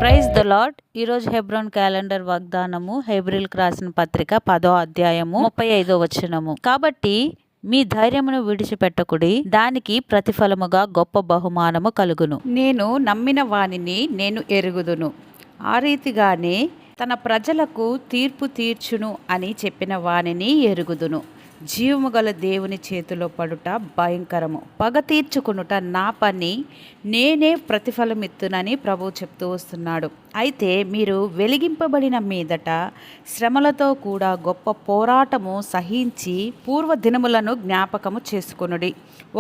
Praise the lord. ఈరోజు Hebron calendar వాగ్దానము హెబ్రీల్కి రాసిన పత్రిక 10వ అధ్యాయము 35వ వచనము. కాబట్టి మీ ధైర్యమును విడిచిపెట్టకుడి, దానికి ప్రతిఫలముగా గొప్ప బహుమానము కలుగును. నేను నమ్మిన వానిని నేను ఎరుగుదును, ఆ రీతిగానే తన ప్రజలకు తీర్పు తీర్చును అని చెప్పిన వానిని ఎరుగుదును. జీవము గల దేవుని చేతిలో పడుట భయంకరము, పగ తీర్చుకునుట నా పని, నేనే ప్రతిఫలమిత్తునని ప్రభువు చెప్తూ వస్తున్నాడు. అయితే మీరు వెలిగింపబడిన మీదట శ్రమలతో కూడా గొప్ప పోరాటము సహించి పూర్వ దినములను జ్ఞాపకము చేసుకొనుడి.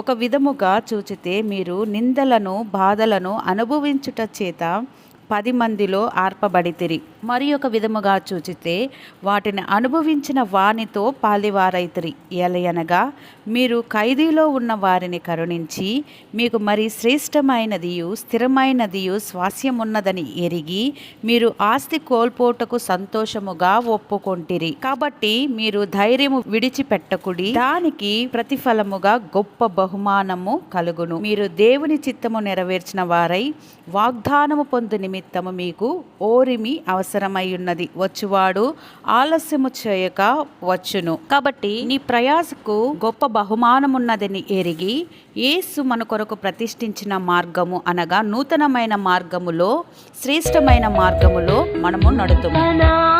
ఒక విధముగా చూచితే మీరు నిందలను బాధలను అనుభవించుట చేత 10 మందిలో ఆర్పబడితిరి. మరి ఒక విధముగా చూచితే వాటిని అనుభవించిన వానితో పాలివారైతిరి. ఎలయనగా మీరు ఖైదీలో ఉన్న వారిని కరుణించి మీకు మరి శ్రేష్టమైనదియు స్థిరమైనదియు స్వాస్యమున్నదని ఎరిగి మీరు ఆస్తి కోల్పోటకు సంతోషముగా ఒప్పుకొంటిరి. కాబట్టి మీరు ధైర్యము విడిచిపెట్టకుడి, దానికి ప్రతిఫలముగా గొప్ప బహుమానము కలుగును. మీరు దేవుని చిత్తము నెరవేర్చిన వారై వాగ్దానము పొందు నిమిత్తము మీకు ఓరిమి అవసరమై ఉన్నది, వచ్చువాడు ఆలస్యము చేయక వచ్చును. కాబట్టి నీ ప్రయాసకు గొప్ప బహుమానమున్నదని ఎరిగి యేసు మన కొరకు ప్రతిష్ఠించిన మార్గము అనగా నూతనమైన మార్గములో శ్రేష్టమైన మార్గములో మనము నడుతుము.